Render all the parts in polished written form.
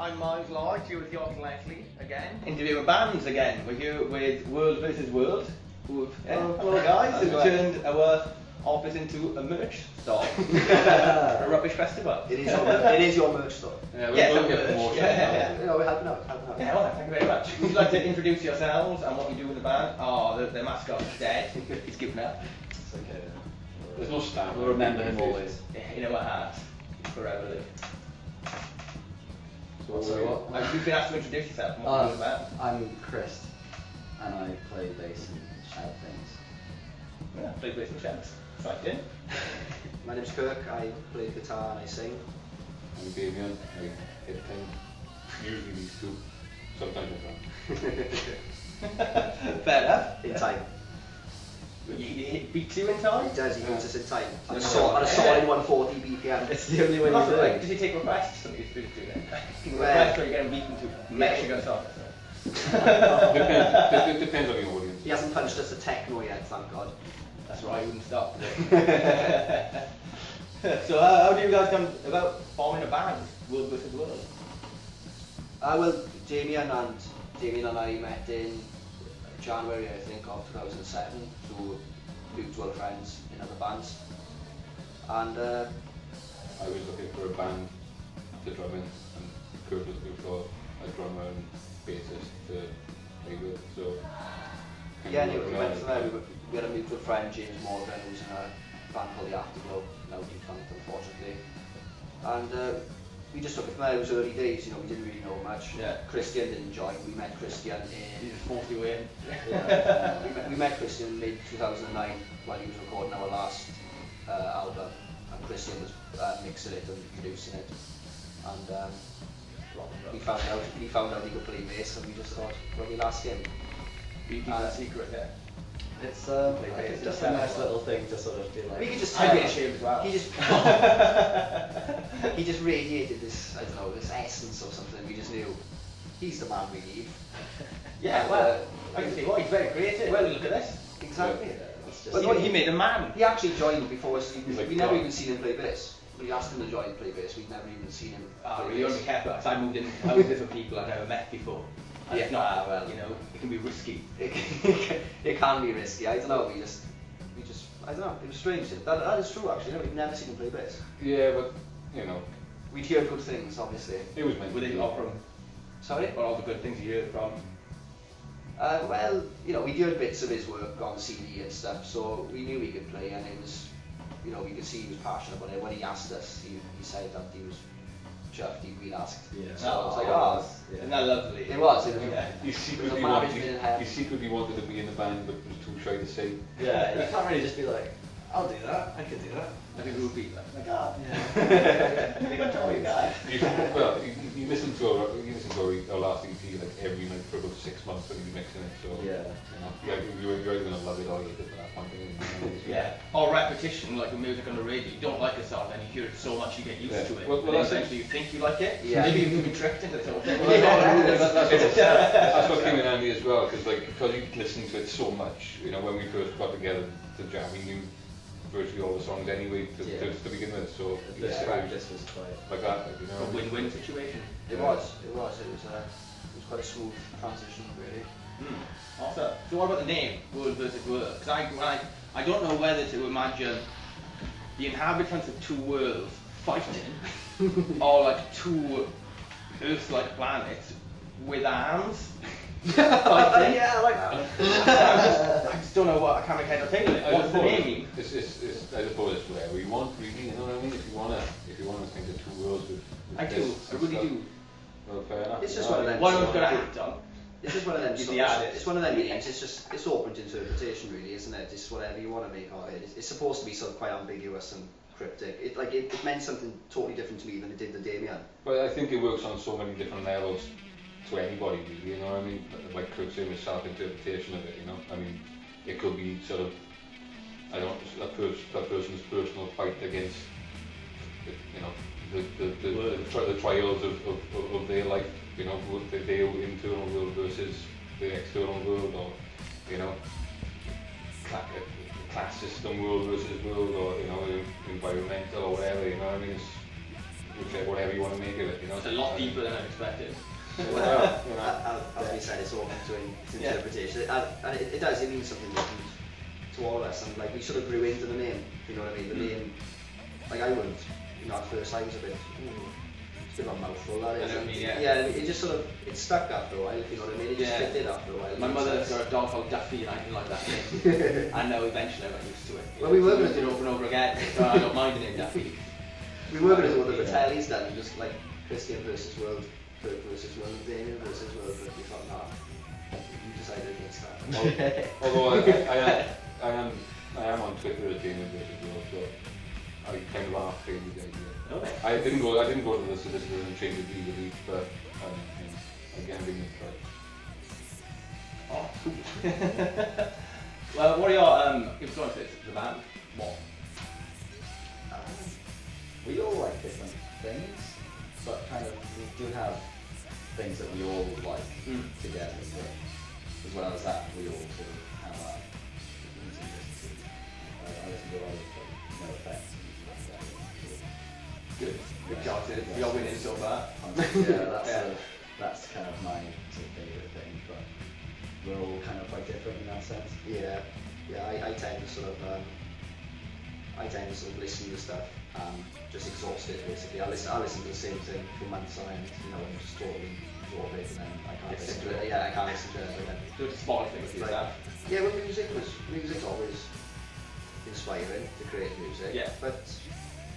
I'm Miles Lodge, here with York Leslie again. Interviewing bands again. We're here with World vs. World. Hello guys, who've turned our office into a merch store. A rubbish festival. It is your merch store. Yeah, we're helping out. Yeah, well, thank you very much. Would you like to introduce yourselves and what you do in the band? Oh, the mascot is dead. He's given up. It's okay. There's no stamp. We'll remember him always. In our hearts. Forever live. So You've been asked to introduce yourself and what you do in the band. I'm Chris, and I play bass and shout things. Yeah, play bass and shouts. Exciting. My name's Kirk, I play guitar and I sing. I'm Damien, I hit things. Usually these two. Sometimes I can't. Fair enough. In time. He beats you in time? He does, he beats us in time. On a Yeah. solid 140 BPM. It's the only way Well, you that's do right. it. Does he take requests from these people do that? Well- Requests or you get him beaten to Mexican songs? Depends on the audience. He hasn't punched us a techno yet, thank God. That's right, I wouldn't stop. So how do you guys come about forming a band, World vs. World? Well, Damien and I met in January, I think, of 2007 through mutual friends in other bands. And I was looking for a band to drum in, and Kurt was looking for a drummer and bassist to play with, so... yeah, anyway, we went from there. We had a mutual friend, James Morgan, who's in a band called The Afterglow, now defunct unfortunately. And we just took it from there. It was early days, you know, we didn't really know much. Yeah. Christian didn't join. We met Christian He in... just forced you in. we met Christian in mid-2009 while he was recording our last album. And Christian was mixing it and producing it. And we found out he could play bass, and we just thought, well, we'll ask him. You keep that secret, yeah. It's bass just a and nice stuff. little thing to sort of be like. We could just I'd tell be ashamed as well. He just radiated this, I don't know, this essence or something. We just knew he's the man we need. Yeah, well, I can see why, he's very creative. Well, look at this. Exactly. It's just, Well, He made a man. He actually joined before us. He's like We never God. even seen him play bass. We asked him to join play bass. We'd never even seen him Oh, play you bass. only careful because I moved in houses with people I've never met before. And Yeah. if not, well, you know, it can be risky. It can be risky. I don't know. We just, I don't know. It was strange. That is true actually. We've never seen him play bass. Yeah, but, you know, We'd heard good things, obviously. it was meant Were to they be. all from, Sorry. or all the good things you heard from? Well, you know, we heard bits of his work on CD and stuff, so we knew he could play, and it was, you know, we could see he was passionate about it. When he asked us, he said that he was chuffed we'd asked. Yeah. So I was like, Oh, oh, yeah. Isn't that lovely? it was. It was Yeah. You secretly, It was a marriage made in heaven. you secretly wanted to be in the band, but was too shy to say. Yeah, you can't really just be like, I'll do that. I could do that. I think it would be like, oh, Yeah. I think I'll tell you guys. You listen to our last EP like every night for about 6 months when you were mixing it, so Yeah. you're either gonna love it or hate it at that point. Yeah, or repetition, like with music on the radio. You don't like a song, and you hear it so much you get used Yeah. to it. Well, and that's it. eventually you think you like it. Yeah. Maybe you can be tricked into this whole thing. That's what came in handy as well, because you listen to it so much. You know, when we first got together to jam, we knew virtually all the songs anyway to begin with. So The yeah, practice was quite. like that, like, you A know. win-win situation. It was. It was quite a smooth transition, really. Awesome. So what about the name, World vs. World? Because I don't know whether to imagine the inhabitants of two worlds fighting, or like two Earth-like planets with arms fighting. Yeah, I like that. I just don't know what I can't make head or tail of it. I What's the suppose name? I suppose it's whatever you want, really. You know what I mean? If you wanna think of two worlds with I do. this I really stuff, do. well, fair enough. It's you just know, one of them. One of them's got a hat on. It's just one of them. He's sort the of- artist. It's one of them names. It's open to interpretation, really, isn't it? It's whatever you want to make of it. It's supposed to be sort of quite ambiguous and cryptic. It meant something totally different to me than it did to Damien. But I think it works on so many different levels to anybody, really, you know what I mean? Like Kurt said, with self-interpretation of it, you know? I mean, it could be sort of, I don't know, that person's personal fight against, you know, the trials of their life, you know, their internal world versus the external world, or, you know, class system world versus world, or, you know, environmental or whatever, you know what I mean? whatever you want to make of it, you know. It's a lot deeper than I expected. Well, you know. as we said, it's open to interpretation, and it does. It means something different to all of us, and like we sort of grew into the name. You know what I mean? The name, like I wouldn't. You know, at first I was a bit. It's a bit of a mouthful, that is. I know what you mean, yeah. Yeah, it just sort of it stuck after a while. If you know what I mean? It just fit in after a while. My mother's got a dog called Duffy, and I didn't like that name. I know eventually I got used to it. Well, we were going to do it over and over again, so I don't mind the name Duffy. We were going to do what the Vitelli's done, just like Christian versus World, Kirk versus World, Damien versus World, but we thought, nah, you decided against that. Although I am on Twitter as Damien versus World, so I kind of half favour the idea. Okay. I didn't go to the solicitor and change the league, but again, I didn't try. Oh, cool. Well, what are your influences to the band? What? We all like different things, but kind of we do have things that we all like together. But as well as that, we all sort of have our music listen to. I listen to a lot of No Effects and stuff like that. Good. Good job. You're winning so far. Yeah, that's kind of my sort of favourite thing. But we're all kind of quite different in that sense. Yeah, I tend to sort of listen to stuff and just exhaust it basically. I listen to the same thing for months on end, you know, and just totally absorb it, and then I can't listen to it. Yeah, I can't listen to it again. Do a small thing for yourself. Yeah, well, music's always inspiring to create music. Yeah. But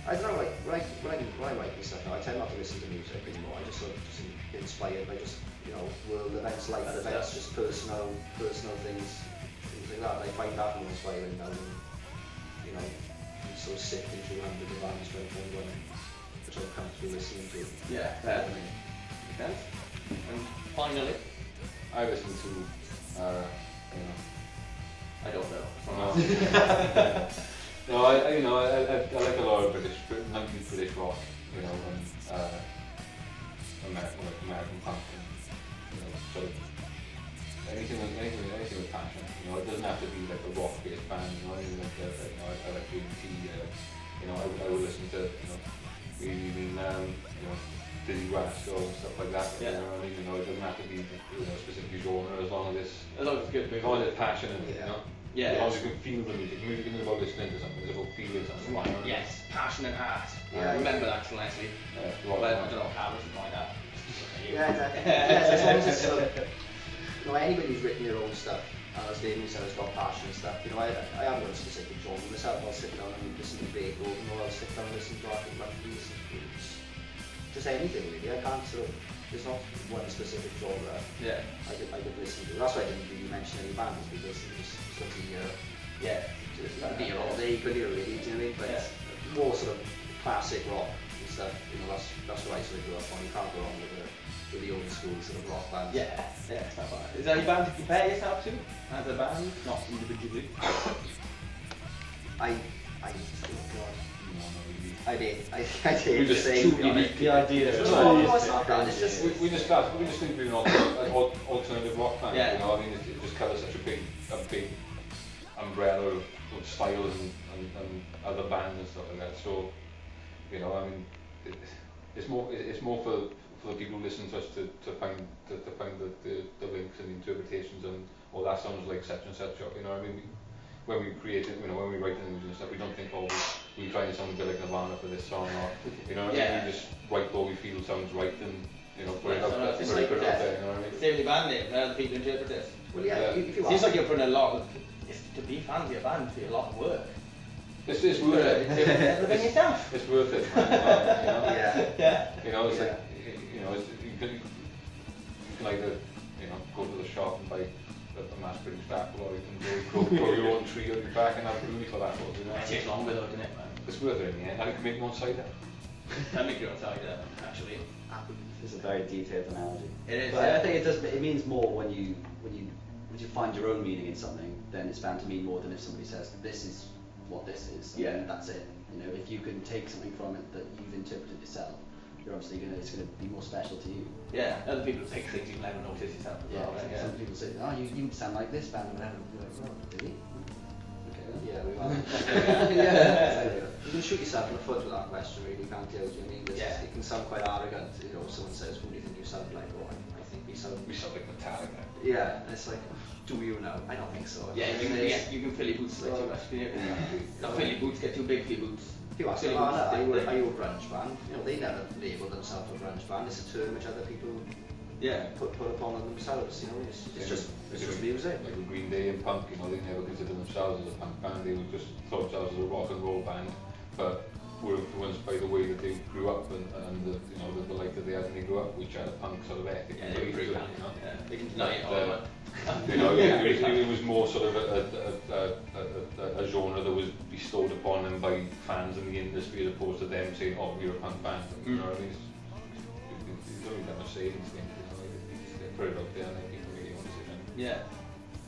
I don't know, like when I write this stuff now, I tend not to listen to music anymore. I just sort of just get inspired by just, you know, world events, life events, just personal things like that. I find that more inspiring now than, you know, sort of sifting through hundreds of bands trying to find one which I'm comfortable listening to. Yeah, fair. Makes sense. And finally, I listen to, I don't know. No, I like a lot of 90s British rock, you know, and American punk, and, you know, sort of anything with passion. You know, it doesn't have to be like a rock-based band. You know, anything like that. You know, I like WVW. You know, I would listen to, you know, you know, Dizzy Rascal and stuff like that. Yeah. You know what I mean? You know, it doesn't have to be, you know, specific genre, as long as it's good. as long as it's passionate. Yeah. You know. Yeah. As long as you can feel the music. Music isn't about listening to something. It's about feeling something. Right? Yes, passion and heart. Yeah. I remember that from Leslie. Yeah. But I don't know how it's like that. Yeah, exactly. Yes, as long as it's sort of, you know, anybody who's written their own stuff, as Damien said, has got passion and stuff. You know, I haven't got a specific genre myself. I'll sit down and listen to Beethoven, or I'll sit down and listen to Arctic Monkeys. Just anything really. I can't sort of. There's not one specific genre. Yeah. I could listen to. That's why I didn't really mention any bands, because it just sort of Yeah. just be all day, could you really? Do you know what I mean? But more sort of classic rock and stuff. You know, that's what I sort of grew up on. You can't go wrong with the old school sort of rock bands. Yeah, it's not bad. Is there any band to compare yourself to as a band, not individually? I did. We just say too unique. The idea. No, it's not that. It's just We just think we're an alternative rock band. Yeah. You know, I mean, it just covers such a big umbrella of styles and other bands and stuff like that. So, you know, I mean, it's more for the people who listen to us to find the links and the interpretations and that sounds like such and such. You know, I mean, when we create it, you know, when we write the music and stuff, we don't think, oh, we try to sound a bit like Nirvana for this song, or, you know, we just write what we feel sounds right and, you know, put it out there. It's Put like it out there, you know what I mean? Same with the band name, how the people interpret this. well, yeah. If you Seems ask, like you're putting a lot of, to be fans of your band, to be a lot of work. It's worth it. Everything yourself. It's worth it. You know? yeah. You know, it's Yeah. like, you know, you can either, you know, go to the shop and buy a mass-produced apple, or you can grow your own tree on your back and have room for that. You know? It takes longer though, doesn't it, man? It's worth it in the end. I can make one cider. Can make your own cider, actually. It's a very detailed analogy. It is, But yeah. I think it does. It means more when you find your own meaning in something. Then it's bound to mean more than if somebody says this is what this is. And then that's it. You know, if you can take something from it that you've interpreted yourself, you're obviously it's going to be more special to you. Yeah, other people pick things you never notice yourself as well, right? Some people say, oh, you sound like this band, and whatever. You're like, oh, really? Okay, Yeah, we are. Yeah. You can shoot yourself in the foot with that question, really, can't you? Do you know what I mean? Yeah. It can sound quite arrogant, you know, someone says, who do you think you sound like? Oh, I think we sound... We sound like Metallica. Yeah, and it's like, do you know? I don't think so. Yeah, you can fill your boots way too much, can you? Don't fill your boots, get too big for your boots. If you ask Fill them, your boots, they work. are you a grunge band? You know, they never labelled themselves a grunge band. It's a term which other people put upon themselves, you know, it's just music. Like with Green Day and punk, you know, they never considered themselves as a punk band, they would just thought themselves as a rock and roll band, but were influenced by the way that they grew up and the, you know, the life that they had when they grew up, which had a punk sort of ethic. Yeah, they were pretty you know. Yeah, they can deny it all, But, you know, it was more sort of a genre that was bestowed upon them by fans in the industry as opposed to them saying, oh, we're a punk band. You know what I mean? You don't really have much say in these things, you know, they put it out there and then people really want to see them. Yeah.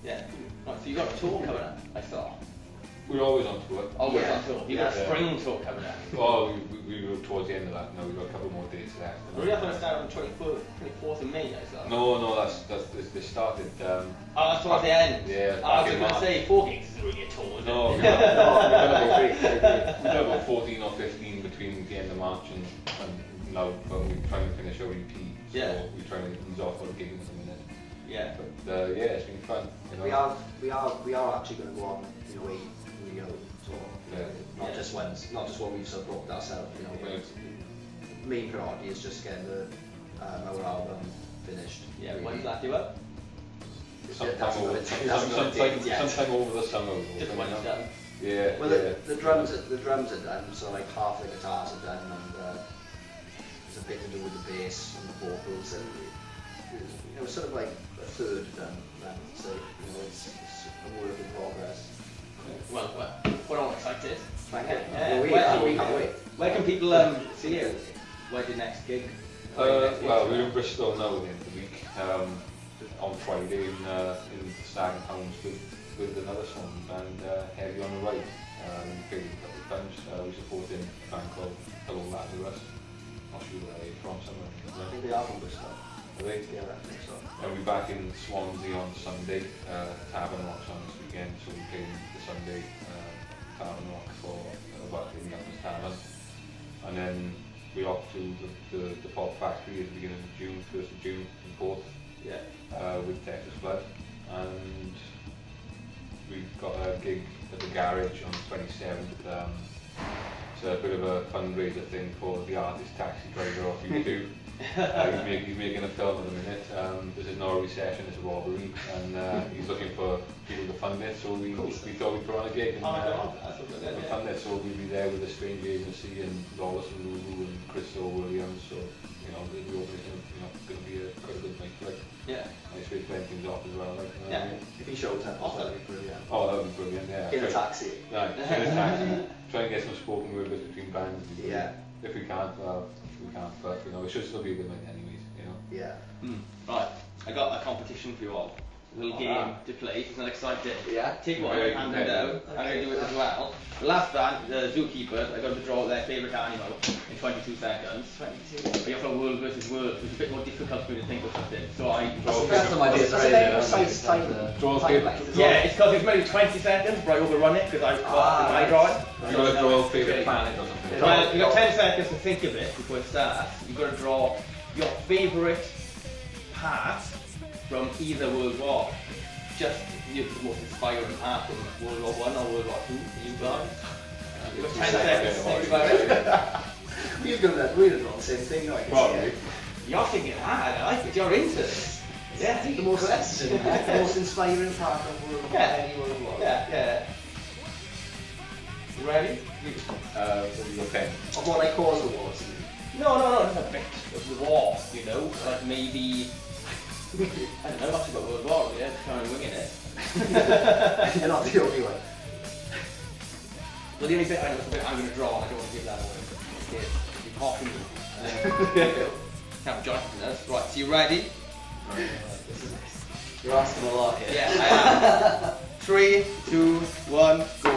Yeah. Right, so you got a tour coming up, I saw. We're always on tour. Always Yeah. on tour. You got a Yeah. spring tour coming up. Oh, we were towards the end of that. No, we've got a couple more dates left. Really, I thought it started on the 24th of May, I saw. No, they started. Oh, that's towards the end. Yeah, I was back in going to March. say 4 gigs is really a tour. Isn't No, it? we've got about 14 or 15 between the end of March and now, but we're trying to finish our EP. So Yeah. we're trying to ease off our gigging at the minute. Yeah. But yeah, it's been fun. You know? We are actually going to go on in a way we go tour. Yeah. Not just what we've sort of booked ourselves, you know, but main priority is just getting our album finished. Yeah, really. when's that due up? Sometime over the summer. Just when it's done. Yeah. Well, yeah. the drums are done, so like half the guitars are done, and there's a bit to do with the bass and the vocals, and you know, sort of like a third done. So you know, it's a work in progress. Well, we're all excited. Thank you. Yeah. We can't wait. Where can people see you? Where's your next gig? Well, we're in Bristol now at the end of the week. On Friday in Stag and Hounds with another song and Heavy on the Right. We played a couple of times. We're supporting a band called Hello Lazarus. Not sure where they're from, somewhere. I think they are from Bristol. Are they? Yeah, I think so. And we're back in Swansea on Sunday. Tavern Rock's on this weekend, so we're playing the Sunday Tavern Rock for in Gutman's Tavern. And then we're off to the Pop Factory at the beginning of June, 1st of June in Porth. Yeah. With Texas Blood, and we've got a gig at the garage on the 27th. It's a bit of a fundraiser thing for the artist taxi driver off YouTube. He's making a film at the minute. This is not a recession, it's a robbery, and he's looking for people to fund it. So we thought we'd put on a gig and fund it. So we'll be there with the Strange Agency and Lawless and Lulu and Crystal Williams. So you know, the opening is going to be quite a good night. Like, Yeah. nice way to play things off as well. Like, you know Yeah. what I mean? If he showed up, that'd be brilliant. Oh, that would be brilliant. Yeah. In a taxi. Right, in a taxi. Try and get some spoken word bits between bands. Yeah. If we can't, well, we can't. But you know, it should still be a good night anyways. You know. Yeah. Right, I got a competition for you all. A little game to play. Isn't that exciting? Yeah. Take one, Very hand it down. I'm going to do it as well. The last band, the Zookeepers, I got to draw their favourite animal in 22 seconds. 22. But you're from World versus World, which is a bit more difficult for me to think of something. So I draw. That's some ideas That's a already. very precise time. Yeah, it's because it's maybe 20 seconds, but I overrun it because I got my drawing. You got to draw a favourite planet or something. Well, you've got 10 seconds to think of it before it starts. You've got to draw your favourite part from either World War. Just the most inspiring part from World War I or World War II for you guys. You've got 10 seconds to think about it. We'd have done the same thing, I can Probably. You're thinking hard, I like it, you're into this. Yeah, The most inspiring part of World War, Yeah. any World War. Yeah. You ready? Your pen. Of what I cause the wars. No, it's a bit of the war, you know, like maybe, I don't know much about World War, yeah, just kind of winging it. You're not the only one. Well, the only bit I know is the bit I'm going to draw, I don't want to give that away. Okay, you're coughing. Can't be joking us. Right, so you ready? You're asking a lot here. Yeah, I am. 3, 2, 1, go.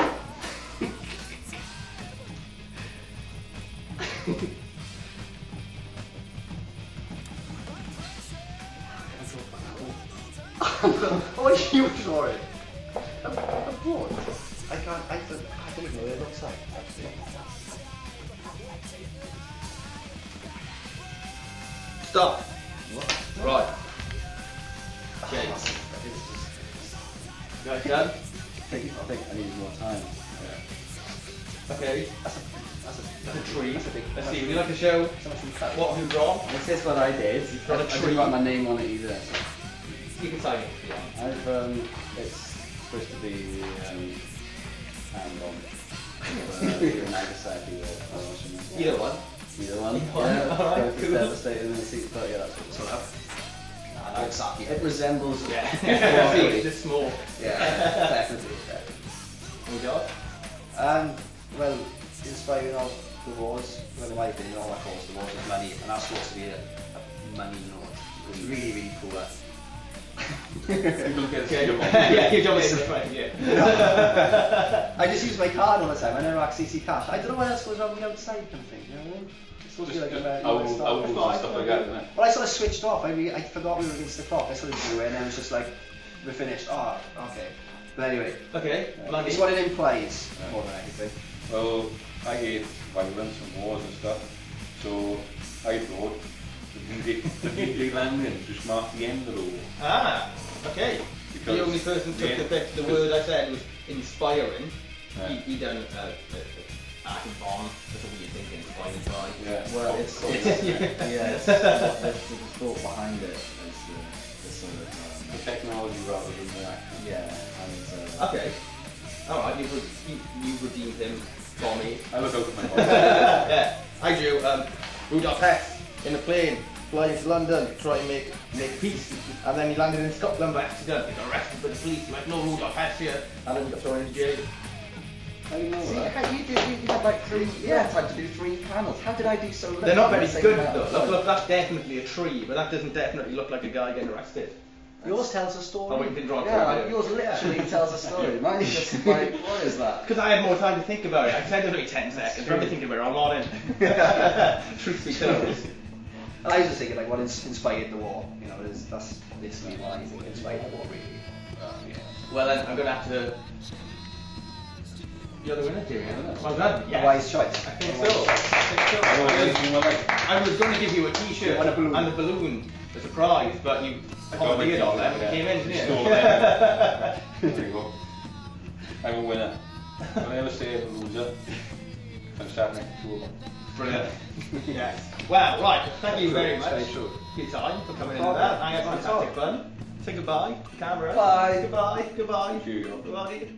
What are you drawing? A board? I don't even know what it looks like, actually. Stop. What? Right. Oh, Okay. that's- Guys done? I think I need more time. Yeah. Okay. That's a tree. That's a big. Let's see, would you like to show what who drawn? This is what I did. got a I tree. didn't write my name on it either. So. You can sign it if you want. I've it's supposed to be hand on. Either Nagasaki or Hiroshima. Either one. Either one. Either one, alright, Both cool. devastated in the seat, but yeah, that's what it's about. Nagasaki. It resembles. Yeah. Yeah. It's just small. Yeah, definitely. What we got? Well, inspiring of the wars, well, in my opinion, all that caused the wars was money, and that's supposed to be a money note. It was really, really poor. People get Yeah, your yeah, your job is right, yeah. I just use my card all the time. I never actually see cash. I don't know what else goes on the outside kind of thing. You know what I mean? It's supposed to be like American owls stuff. and stuff like that, isn't it? Well, I sort of switched off. I forgot we were against the clock. I sort of drew it, and then it was just like, we're finished. Oh, okay. But anyway, Okay, money. it's what it implies more than anything. Well, I hate violence and wars and stuff, so I thought the D-Day landing just marked the end of the war. Ah, okay. Because The only person took the- the word I said was inspiring. Yeah. He done atom bomb. That's a weird thing, inspired by. Yeah. Well, it's yeah, it's the thought behind it is the sort The of technology rather than the action. yeah, and Okay. Alright, you redeemed him for me. I look out for my boss. Yeah, I do. Rudolph Hess in a plane flying to London to try and make peace, and then he landed in Scotland by accident. He got arrested by the police. He went, no Rudolph Hess here, and then he got thrown into jail. I know See, that. how you had like three, had to do 3 panels. How did I do so little? They're not very Same good amount. though. Look, that's definitely a tree, but that doesn't definitely look like a guy getting arrested. Yours tells a story. Oh, wait, you didn't draw a Yeah, tree, like, yours literally tells a story. Mine is just like, what is that? Because I had more time to think about it. I said it only 10 seconds. I'm thinking about it. I'm not in. Truth be told. And I was just thinking, like, what inspired the war? You know, that's basically what I think inspired the war, really. Yeah. Well then, I'm gonna have to. You're the winner, Terry, isn't it? Well done. A Yes. wise choice. I think so. I think so. I don't want anything in my life. I was going to give you a T-shirt And a balloon. and a balloon as a prize, but you I commandeered all them when yeah. you came in, didn't you? Stole them. There you go. I'm a winner. When I ever say I'm a loser, I'm sat next to them. Brilliant. Yes. Well, right. Thank you very much Very true. for your time, for coming in No with that. problem. I had fantastic fun. Say goodbye, camera. Bye. Goodbye. Goodbye. Thank you. Goodbye.